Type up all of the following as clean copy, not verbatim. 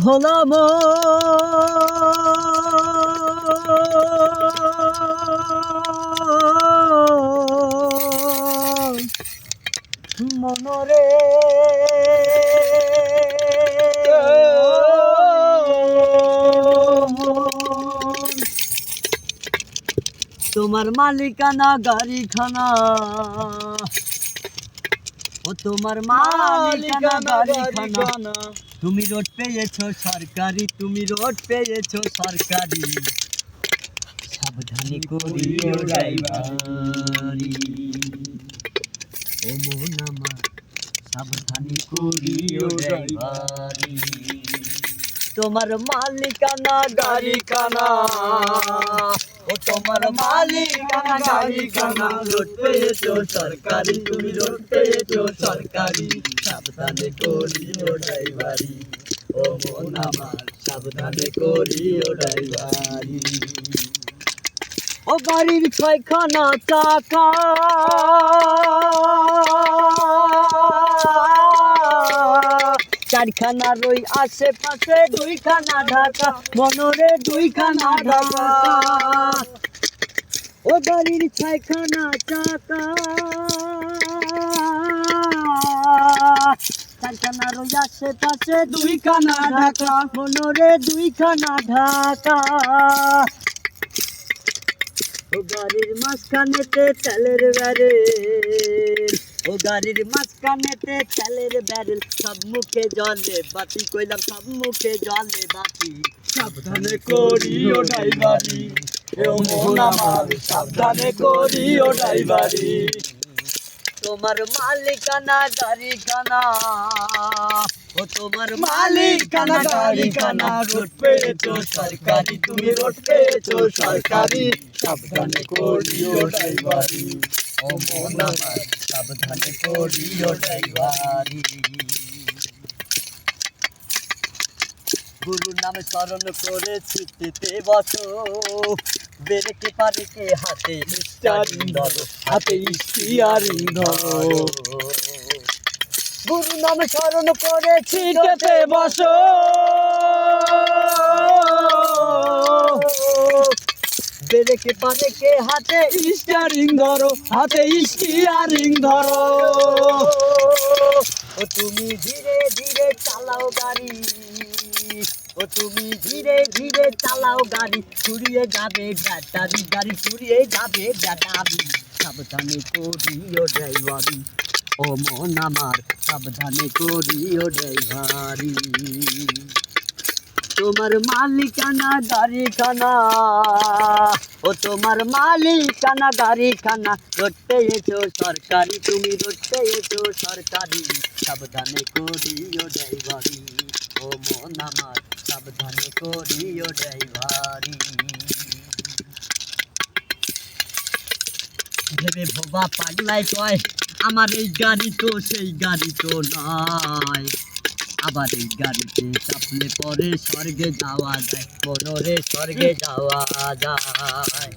ভোলা মনরে তোমার মালিকানা গাড়িখানা, ও তোমার মালিকানা গাড়িখানা। তুমি রোড পেয়েছো সরকারি, তুমি রোড পেয়েছো সরকারি। সাবধানে করিও ড্রাইভারি, ও মন আমার সাবধানে করিও ড্রাইভারি। তোমার মালিকানা গাড়িখানা, ও তোমার মালিকানা গাড়িখানা। রোড পেয়েছো সরকারি, তুমি রোড পেয়েছো সরকারি। সাবধানে করিও ড্রাইভারি, ও মন আমার সাবধানে করিও ড্রাইভারি। ও গাড়ির ছয়খানা চাকা, চারখানা রই আশেপাশে, দুইখানা ঢাকা মনরে, দুইখানা ঢাকা। ও গাড়ির ছয়খানা চাকা, চারখানা রই আশেপাশে, দুইখানা ঢাকা মনরে, দুইখানা ঢাকা। ও গাড়ির মাঝখানেতে তেলের ব্যারেল, ও গাড়ির মাঝখানেতে তেলের ব্যারেল। সব মুখে জলে বাতি, কইলাম সব মুখে জলে বাতি। সাবধানে করিও ড্রাইভারি, ও মন আমার সাবধানে করিও ড্রাইভারি। তোমার মালিকানা গাড়িখানা, ও তোমার মালিকানা গাড়িখানা। রোড পেয়েছো সরকারি, তুমি রোড পেয়েছো সরকারি। সাবধানে করিও ড্রাইভারি, ও মন আমার সাবধানে করিও ড্রাইভারি। গুরুর নামে স্মরণ করে ছিটতে বসো, বেরেকে পারে কে হাতে স্টিয়ারিং ধরো, হাতে স্টিয়ারিং ধরো। গুরু নামে স্মরণ করে ছিটতে বসো, বেরেকে পারে কে হাতে স্টিয়ারিং ধরো, হাতে স্টিয়ারিং ধরো। ও তুমি ধীরে ধীরে চালাও গাড়ি, ও তুমি ধীরে ধীরে চালাও গাড়ি। ফুরিয়ে যাবে ব্যাটারি, গাড়ি ফুরিয়ে যাবে ব্যাটারি। সাবধানে করিও ড্রাইভারি, ও মন আমার সাবধানে করিও ড্রাইভারি। তোমার মালিকানা গাড়িখানা, ও তোমার মালিকানা গাড়িখানা। রোড পেয়েছো সরকারি, তুমি রোড পেয়েছো সরকারি। সাবধানে করিও ড্রাইভারি, ও মন আমার সাবধানে করিও ড্রাইভারি। ভেবে ভোবা পাগলাই কয়, আমার এই গাড়ি তো সেই গাড়ি তো নয়। আবার এই গাড়িতে চাপলে পরে স্বর্গে যাওয়া যায়, মনরে স্বর্গে যাওয়া যায়।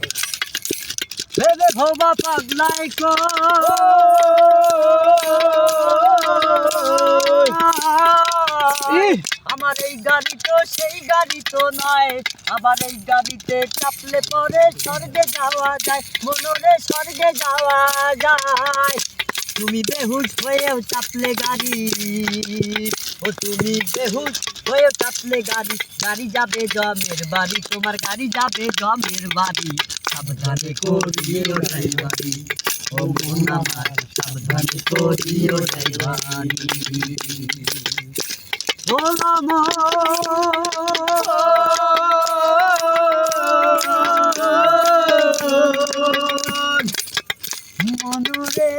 ভেবে ভোবা পাগলাই কয়, আমার এই গাড়ি তো সেই গাড়ি তো নয়। আবার এই গাড়িতে চাপলে পরে স্বর্গে যাওয়া যায়, মনরে স্বর্গে যাওয়া যায়। তুমি বেহুশ হয়েও চাপলে গাড়ি, ও তুমি বেহুশ হয়েও চাপলে গাড়ি। গাড়ি যাবে জমের বাড়ি, তোমার গাড়ি যাবে জমের বাড়ি। সাবধানে করিও ড্রাইভারি, ও মন আমার সাবধানে করিও ড্রাইভারি। ভোলা মন মনরে